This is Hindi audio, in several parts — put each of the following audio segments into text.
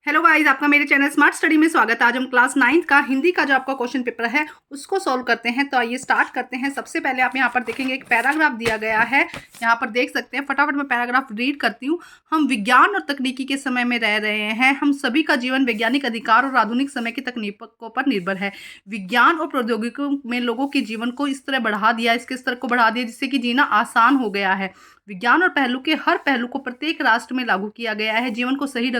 हेलो गाइस, आपका मेरे चैनल स्मार्ट स्टडी में स्वागत है। आज हम क्लास 9th का हिंदी का जो आपका क्वेश्चन पेपर है उसको सॉल्व करते हैं। तो आइए स्टार्ट करते हैं। सबसे पहले आप यहाँ पर देखेंगे एक पैराग्राफ दिया गया है, यहाँ पर देख सकते हैं। फटाफट मैं पैराग्राफ रीड करती हूँ। हम विज्ञान और तकनीकी के समय में रह रहे हैं। हम सभी का जीवन वैज्ञानिक अधिकार और आधुनिक समय की तकनीकों पर निर्भर है। विज्ञान और प्रौद्योगिकी में लोगों के जीवन को इस तरह बढ़ा दिया, इसके स्तर को बढ़ा दिया जिससे कि जीना आसान हो गया है। विज्ञान और पहलू के हर पहलू को प्रत्येक राष्ट्र में लागू किया गया है। जीवन को सही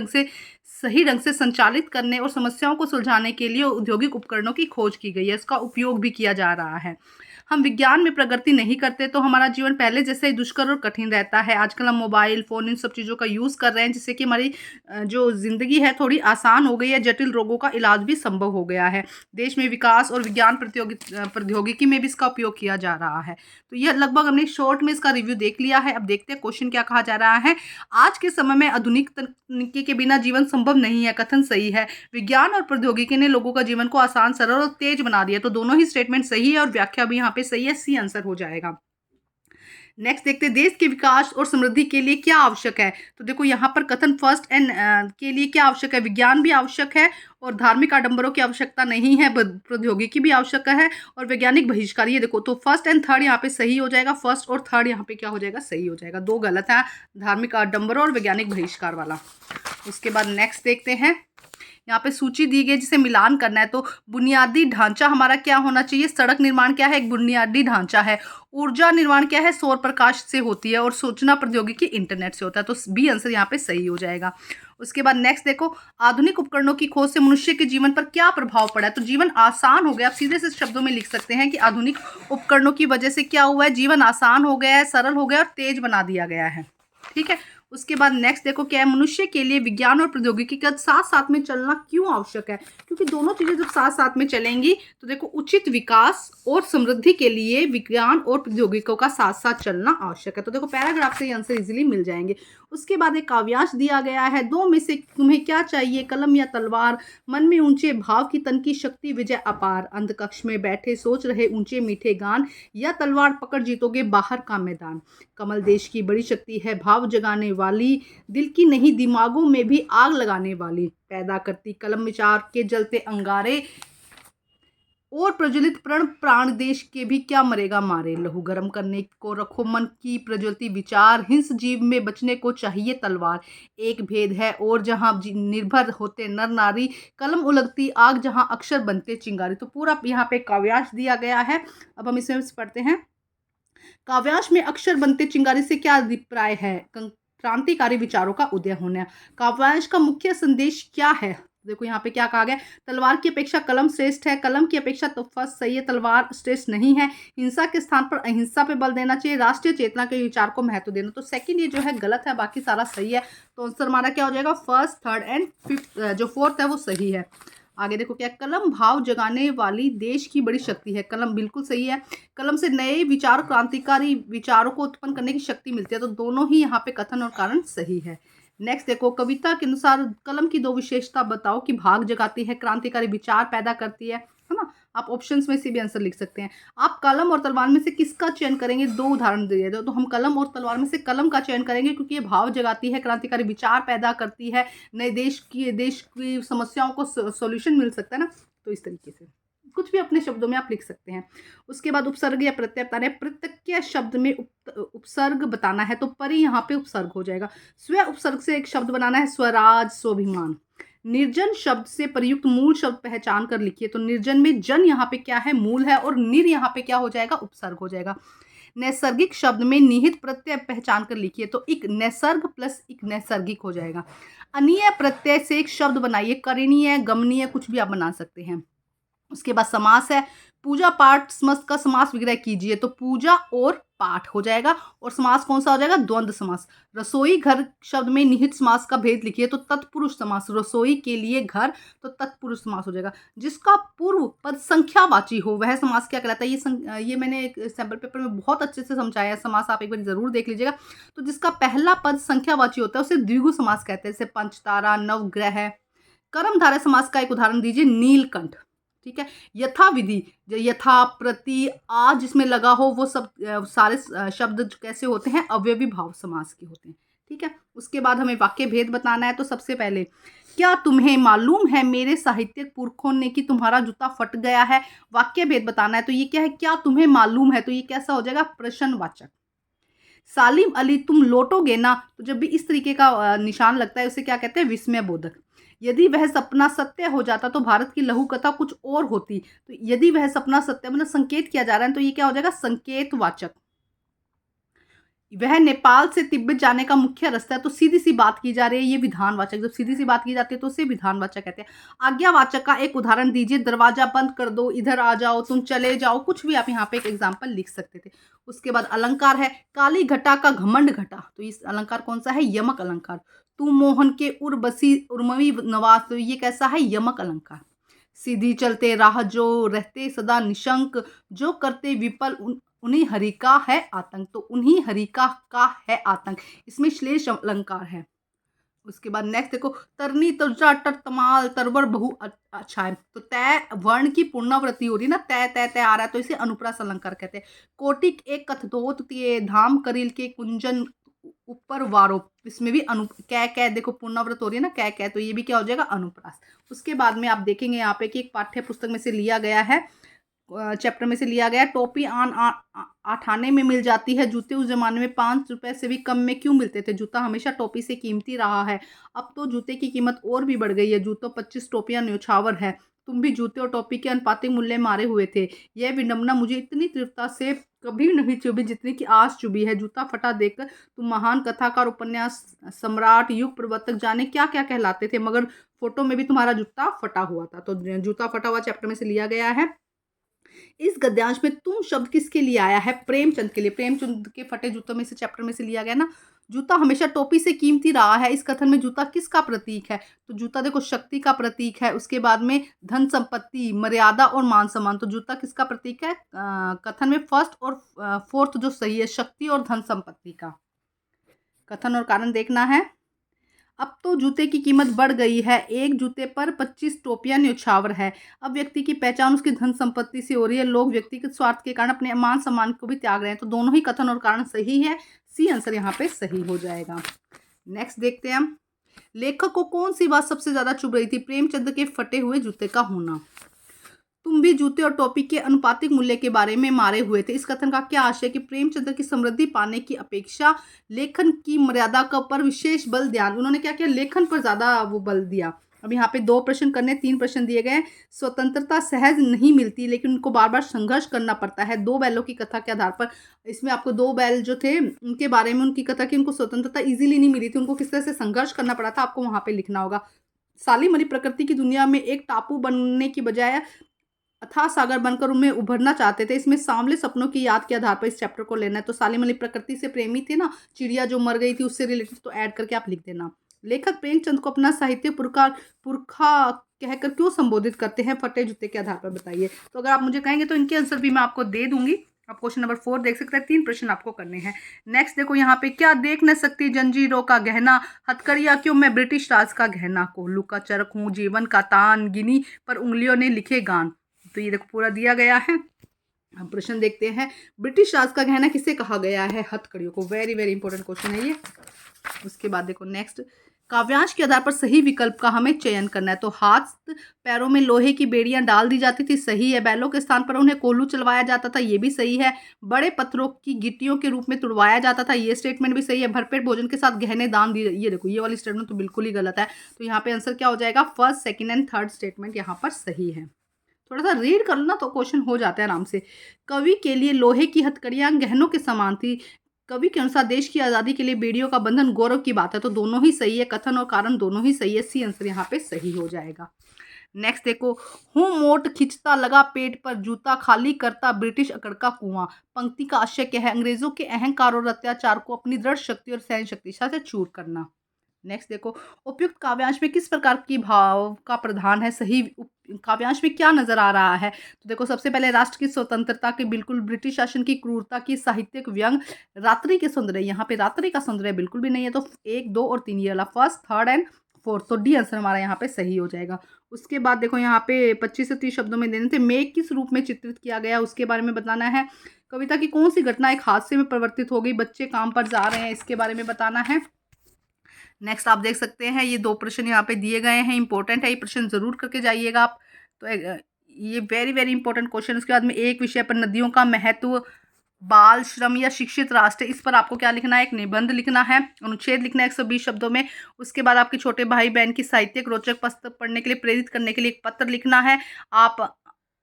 ढंग से संचालित करने और समस्याओं को सुलझाने के लिए औद्योगिक उपकरणों की खोज की गई है, इसका उपयोग भी किया जा रहा है। हम विज्ञान में प्रगति नहीं करते तो हमारा जीवन पहले जैसे ही दुष्कर और कठिन रहता है। आजकल हम मोबाइल फ़ोन इन सब चीज़ों का यूज़ कर रहे हैं जिससे कि हमारी जो ज़िंदगी है थोड़ी आसान हो गई है। जटिल रोगों का इलाज भी संभव हो गया है। देश में विकास और विज्ञान प्रौद्योगिकी में भी इसका उपयोग किया जा रहा है। तो यह लगभग हमने शॉर्ट में इसका रिव्यू देख लिया है। अब देखते हैं क्वेश्चन क्या कहा जा रहा है। आज के समय में आधुनिक तकनीकी के बिना जीवन संभव नहीं है। कथन सही है। विज्ञान और प्रौद्योगिकी ने लोगों का जीवन को आसान, सरल और तेज बना दिया। तो दोनों ही स्टेटमेंट सही है और व्याख्या भी यहाँ पे सही है। सी आंसर हो जाएगा। नेक्स्ट देखते हैं, देश के विकास और समृद्धि के लिए क्या आवश्यक है। तो देखो यहाँ पर कथन फर्स्ट एंड के लिए क्या आवश्यक है। विज्ञान भी आवश्यक है और धार्मिक आडंबरों की आवश्यकता नहीं है। प्रौद्योगिकी भी आवश्यक है और वैज्ञानिक बहिष्कार। ये देखो तो फर्स्ट एंड थर्ड यहाँ पे सही हो जाएगा। फर्स्ट और थर्ड यहाँ पे क्या हो जाएगा, सही हो जाएगा। दो गलत है, धार्मिक आडंबरों और वैज्ञानिक बहिष्कार वाला। उसके बाद नेक्स्ट देखते हैं, यहाँ पे सूची दी गई जिसे मिलान करना है। तो बुनियादी ढांचा हमारा क्या होना चाहिए। सड़क निर्माण क्या है, एक बुनियादी ढांचा है। ऊर्जा निर्माण क्या है, सौर प्रकाश से होती है। और सूचना प्रौद्योगिकी इंटरनेट से होता है। तो बी आंसर यहाँ पे सही हो जाएगा। उसके बाद नेक्स्ट देखो, आधुनिक उपकरणों की खोज से मनुष्य के जीवन पर क्या प्रभाव पड़ा है। तो जीवन आसान हो गया। आप सीधे से शब्दों में लिख सकते हैं कि आधुनिक उपकरणों की वजह से क्या हुआ है, जीवन आसान हो गया है, सरल हो गया और तेज बना दिया गया है। ठीक है। उसके बाद नेक्स्ट देखो क्या है, मनुष्य के लिए विज्ञान और प्रौद्योगिकी का साथ साथ में चलना क्यों आवश्यक है। क्योंकि दोनों चीजें जब साथ साथ में चलेंगी तो देखो उचित विकास और समृद्धि के लिए विज्ञान और प्रौद्योगिकियों का साथ साथ चलना आवश्यक है। तो देखो पैराग्राफ से ये आंसर इजीली मिल जाएंगे। उसके बाद एक काव्यांश दिया गया है, दो में से तुम्हें क्या चाहिए, कलम या तलवार। मन में ऊंचे भाव की तन की शक्ति विजय अपार। अंधकक्ष में बैठे सोच रहे ऊंचे मीठे गान, या तलवार पकड़ जीतोगे बाहर का मैदान। कमल देश की बड़ी शक्ति है, भाव जगाने वाली, दिल की नहीं दिमागों में भी आग लगाने वाली। पैदा करती कलम विचार के जलते अंगारे, और प्रज्वलित प्रण प्राण देश के भी क्या मरेगा मारे। लहू गर्म करने को रखो मन की प्रज्वलती विचार, हिंस जीव में बचने को चाहिए तलवार। एक भेद है और जहां निर्भर होते नर नारी, कलम उलगती आग जहां अक्षर बनते चिंगारी। तो पूरा यहाँ पे काव्यांश दिया गया है। अब हम इसमें पढ़ते हैं। काव्यांश में अक्षर बनते चिंगारी से क्या अभिप्राय है, क्रांतिकारी विचारों का उदय होना। काव्यांश का मुख्य संदेश क्या है। देखो यहाँ पे क्या कहा गया, तलवार की अपेक्षा कलम श्रेष्ठ है। कलम की अपेक्षा तो फर्स्ट सही है, तलवार श्रेष्ठ नहीं है। हिंसा के स्थान पर अहिंसा पे बल देना चाहिए। राष्ट्रीय चेतना के विचार को महत्व देना। तो सेकंड ये जो है गलत है, बाकी सारा सही है। तो आंसर हमारा क्या हो जाएगा, फर्स्ट थर्ड एंड फिफ्थ, जो फोर्थ है वो सही है। आगे देखो क्या, कलम भाव जगाने वाली देश की बड़ी शक्ति है। कलम बिल्कुल सही है। कलम से नए विचार, क्रांतिकारी विचारों को उत्पन्न करने की शक्ति मिलती है। तो दोनों ही यहाँ पे कथन और कारण सही है। नेक्स्ट देखो, कविता के अनुसार कलम की दो विशेषता बताओ कि भाग जगाती है, क्रांतिकारी विचार पैदा करती है ना। आप ऑप्शंस में से भी आंसर लिख सकते हैं। आप कलम और तलवार में से किसका चयन करेंगे, दो उदाहरण दिए तो हम कलम और तलवार में से कलम का चयन करेंगे क्योंकि ये भाव जगाती है, क्रांतिकारी विचार पैदा करती है, नए देश की समस्याओं को सॉल्यूशन मिल सकता है ना। तो इस तरीके से कुछ भी अपने शब्दों में आप लिख सकते हैं। उसके बाद उपसर्ग या प्रत्यय बताना है। प्रत्यय शब्द में उपसर्ग बताना है तो परि यहाँ पे उपसर्ग हो जाएगा। स्व उपसर्ग से एक शब्द बनाना है, स्वराज स्वाभिमान। निर्जन शब्द से प्रयुक्त मूल शब्द पहचान कर लिखिए। तो निर्जन में जन यहाँ पे क्या है, मूल है, और निर यहाँ पे क्या हो जाएगा, उपसर्ग हो जाएगा। नैसर्गिक शब्द में निहित प्रत्यय पहचान कर लिखिए। तो एक नैसर्ग प्लस एक नैसर्गिक हो जाएगा। अनीय प्रत्यय से एक शब्द बनाइए, करणीय, गमनीय, कुछ भी आप बना सकते हैं। उसके बाद समास है, पूजा पाठ समस्त का समास विग्रह कीजिए। तो पूजा और पाठ हो जाएगा। और समास कौन सा हो जाएगा, द्वंद्व समास। रसोई घर शब्द में निहित समास का भेद लिखिए। तो तत्पुरुष समास, रसोई के लिए घर, तो तत्पुरुष समास हो जाएगा। जिसका पूर्व पद संख्यावाची हो वह समास क्या कहलाता है। ये मैंने एक सैम्पल पेपर में बहुत अच्छे से समझाया है समास, आप एक बार जरूर देख लीजिएगा। तो जिसका पहला पद संख्यावाची होता है उसे द्विगु समास कहते हैं, जैसे पंचतारा, नवग्रह। कर्मधारय समास का एक उदाहरण दीजिए, नीलकंठ। ठीक है। यथाविधि, यथा, प्रति, आज जिसमें लगा हो वो सब सारे शब्द कैसे होते हैं, अवयवी भाव समास के होते हैं। ठीक है। उसके बाद हमें वाक्य भेद बताना है। तो सबसे पहले, क्या तुम्हें मालूम है मेरे साहित्यिक पुरखों ने कि तुम्हारा जूता फट गया है। वाक्य भेद बताना है। तो ये क्या है, क्या तुम्हें मालूम है, तो ये कैसा हो जाएगा, प्रश्नवाचक। सालिम अली तुम लौटोगे ना, तो जब भी इस तरीके का निशान लगता है उसे क्या कहते हैं, विस्मय बोधक। यदि वह सपना सत्य हो जाता तो भारत की लघु कथा कुछ और होती। तो यदि वह सपना सत्य मतलब संकेत किया जा रहा है, तो ये क्या हो जाएगा, संकेतवाचक। वह नेपाल से तिब्बत जाने का मुख्य रास्ता है, तो सीधी सी बात की जा रही है, ये विधानवाचक। जब सीधी सी बात की जाती है तो उसे विधानवाचक कहते हैं। आज्ञावाचक का एक उदाहरण दीजिए, दरवाजा बंद कर दो, इधर आ जाओ, तुम चले जाओ, कुछ भी आप यहाँ पे एक एग्जाम्पल लिख सकते थे। उसके बाद अलंकार है, काली घटा का घमंड घटा, तो इस अलंकार कौन सा है, यमक अलंकार। तू मोहन के उर्वशी उर्मवी नवास, तो ये कैसा है, यमक अलंकार। सीधी चलते राह जो रहते सदा निशंक, जो करते विपल उन्हीं हरि का है आतंक, तो उन्हीं हरि का है आतंक, इसमें श्लेष अलंकार है। उसके बाद नेक्स्ट देखो, तरनी तर्जा टर तमाल तरवर बहु अच्छा है, तो तय वर्ण की पुनरावृत्ति हो रही है ना, तय तय तय आ रहा है, तो इसे अनुप्रास अलंकार कहते हैं। कोटिक एक कथदोत तिये धाम करिल के कुंजन ऊपर वारो, इसमें भी कै कै देखो पुनरावृत्त हो रही है ना, कै कै, तो ये भी क्या हो जाएगा, अनुप्रास। उसके बाद में आप देखेंगे यहाँ पे कि एक पाठ्य पुस्तक में से लिया गया है, चैप्टर में से लिया गया, टोपी आठाने में मिल जाती है, जूते उस जमाने में 5 रुपए से भी कम में क्यों मिलते थे। जूता हमेशा टोपी से कीमती रहा है, अब तो जूते की कीमत और भी बढ़ गई है, जूतों 25 टोपियां न्यौछावर है। तुम भी जूते और टोपी के अनुपातिक मूल्य मारे हुए थे। यह विडंबना मुझे इतनी तीव्रता से कभी नहीं चुभी जितनी कि आज चुभी है। जूता फटा देखकर तुम महान कथाकार, उपन्यास सम्राट, युग प्रवर्तक, जाने क्या क्या कहलाते थे, मगर फोटो में भी तुम्हारा जूता फटा हुआ था। तो जूता फटा हुआ चैप्टर में से लिया गया है। इस गद्यांश में तुम शब्द किसके लिए आया है, प्रेमचंद के लिए। प्रेमचंद के फटे जूतों में से चैप्टर में से लिया गया ना। जूता हमेशा टोपी से कीमती रहा है, इस कथन में जूता किसका प्रतीक है, तो जूता देखो शक्ति का प्रतीक है। उसके बाद में धन संपत्ति, मर्यादा और मान सम्मान, तो जूता किसका प्रतीक है, कथन में फर्स्ट और फोर्थ जो सही है, शक्ति और धन संपत्ति का। कथन और कारण देखना है। अब तो जूते की कीमत बढ़ गई है, एक जूते पर 25 टोपियां न्यौछावर है। अब व्यक्ति की पहचान उसकी धन संपत्ति से हो रही है, लोग व्यक्तिगत स्वार्थ के कारण अपने मान सम्मान को भी त्याग रहे हैं। तो दोनों ही कथन और कारण सही है, सी आंसर यहाँ पे सही हो जाएगा। नेक्स्ट देखते हैं हम, लेखक को कौन सी बात सबसे ज्यादा चुभ रही थी, प्रेमचंद के फटे हुए जूते का होना। तुम भी जूते और टोपी के अनुपातिक मूल्य के बारे में मारे हुए थे। इस कथन का क्या आशय कि प्रेमचंद्र की समृद्धि पाने की अपेक्षा लेखन की मर्यादा का पर विशेष बल ध्यान, उन्होंने क्या किया, लेखन पर ज्यादा वो बल दिया। अब यहाँ पे 2 प्रश्न करने, 3 प्रश्न दिए गए। स्वतंत्रता सहज नहीं मिलती, लेकिन उनको बार बार संघर्ष करना पड़ता है। 2 बैलों की कथा के आधार पर, इसमें आपको 2 बैल जो थे उनके बारे में उनकी कथा की, उनको स्वतंत्रता इजीली नहीं मिली थी, उनको किस तरह से संघर्ष करना पड़ा था, आपको वहां पे लिखना होगा। सालिम अली प्रकृति की दुनिया में एक टापू बनने की बजाय अथाह सागर बनकर उनमें उभरना चाहते थे। इसमें सांवले सपनों की याद के आधार पर इस चैप्टर को लेना है। तो सालिम अली प्रकृति से प्रेमी थे ना, चिड़िया जो मर गई थी उससे रिलेटेड, तो ऐड करके आप लिख देना। लेखक प्रेमचंद को अपना साहित्य पुरखा कहकर क्यों संबोधित करते हैं, फटे जूते के आधार पर बताइए। तो अगर आप मुझे कहेंगे तो इनके आंसर भी मैं आपको दे दूंगी। आप क्वेश्चन नंबर 4 देख सकते हैं, 3 प्रश्न आपको करने हैं। नेक्स्ट देखो यहाँ पे, क्या देख न सकती जंजीरों का गहना, हथकड़िया क्यों मैं ब्रिटिश राज का गहना, कोल्लू का चरक हूँ, जीवन का तान, गिनी पर उंगलियों ने लिखे गान। तो ये देखो पूरा दिया गया है। हम प्रश्न देखते हैं, ब्रिटिश राज का गहना किसे कहा गया है, हथकड़ियों को। वेरी वेरी इंपॉर्टेंट क्वेश्चन है ये। उसके बाद देखो नेक्स्ट, काव्यांश के आधार पर सही विकल्प का हमें चयन करना है। तो हाथ पैरों में लोहे की बेड़ियां डाल दी जाती थी, सही है। बैलों के स्थान पर उन्हें कोल्हू चलवाया जाता था, ये भी सही है। बड़े पत्थरों की गिट्टियों के रूप में तुड़वाया जाता था, ये स्टेटमेंट भी सही है। भरपेट भोजन के साथ गहने दान दिए, ये देखो ये वाली स्टेटमेंट तो बिल्कुल ही गलत है। तो यहाँ पे आंसर क्या हो जाएगा, first, second and third statement यहाँ पर सही है। थोड़ा सा रीड कर लो ना तो क्वेश्चन हो जाता है आराम से। कवि के लिए लोहे की हथकड़ियां गहनों के समान थी। कवि के अनुसार देश की आज़ादी के लिए बेड़ियों का बंधन गौरव की बात है। तो दोनों ही सही है, कथन और कारण दोनों ही सही है, सी आंसर यहाँ पे सही हो जाएगा। नेक्स्ट देखो, हूँ मोट खिंचता लगा पेट पर, जूता खाली करता ब्रिटिश अकड़ का कुआं। पंक्ति का आशय क्या है, अंग्रेजों के अहंकार और अत्याचार को अपनी दृढ़ शक्ति और सहन शक्ति से चूर करना। नेक्स्ट देखो, उपयुक्त काव्यांश में किस प्रकार की भाव का प्रधान है, सही काव्यांश में क्या नजर आ रहा है। तो देखो सबसे पहले राष्ट्र की स्वतंत्रता की, बिल्कुल। ब्रिटिश शासन की क्रूरता की, साहित्यिक व्यंग, रात्रि के सौंदर्य, यहाँ पे रात्रि का सौंदर्य बिल्कुल भी नहीं है। तो 1, 2 और 3 ये वाला फर्स्ट, थर्ड एंड फोर्थ, तो डी आंसर हमारा यहाँ पे सही हो जाएगा। उसके बाद देखो यहाँ पे 25 से 30 शब्दों में देने थे। मेघ किस रूप में चित्रित किया गया उसके बारे में बताना है। कविता की कौन सी घटना एक हादसे में परिवर्तित हो गई, बच्चे काम पर जा रहे हैं, इसके बारे में बताना है। नेक्स्ट आप देख सकते हैं ये 2 प्रश्न यहाँ पे दिए गए हैं, इंपॉर्टेंट है, ये प्रश्न ज़रूर करके जाइएगा आप। तो ये वेरी वेरी इंपॉर्टेंट क्वेश्चन। उसके बाद में एक विषय पर नदियों का महत्व, बाल श्रम या शिक्षित राष्ट्र, इस पर आपको क्या लिखना है, एक निबंध लिखना है, अनुच्छेद लिखना है 120 शब्दों में। उसके बाद आपके छोटे भाई बहन की साहित्यिक रोचक पुस्तक पढ़ने के लिए प्रेरित करने के लिए एक पत्र लिखना है। आप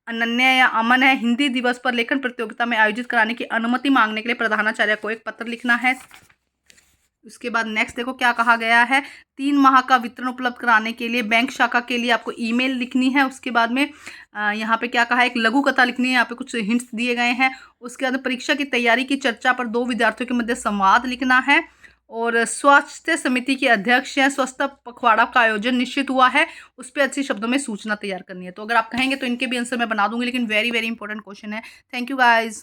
अनन्या या अमन है हिंदी दिवस पर लेखन प्रतियोगिता में आयोजित कराने की अनुमति मांगने के लिए प्रधानाचार्य को एक पत्र लिखना है। उसके बाद नेक्स्ट देखो क्या कहा गया है, 3 माह का वितरण उपलब्ध कराने के लिए बैंक शाखा के लिए आपको ईमेल लिखनी है। उसके बाद में यहाँ पे क्या कहा है, एक लघु कथा लिखनी है, यहाँ पे कुछ हिंट्स दिए गए हैं। उसके बाद परीक्षा की तैयारी की चर्चा पर 2 विद्यार्थियों के मध्य संवाद लिखना है। और स्वास्थ्य समिति के अध्यक्ष हैं, स्वच्छता पखवाड़ा का आयोजन निश्चित हुआ है, उस पर अच्छी शब्दों में सूचना तैयार करनी है। तो अगर आप कहेंगे तो इनके भी आंसर मैं बना दूंगी, लेकिन वेरी वेरी इंपॉर्टेंट क्वेश्चन है। Thank you guys.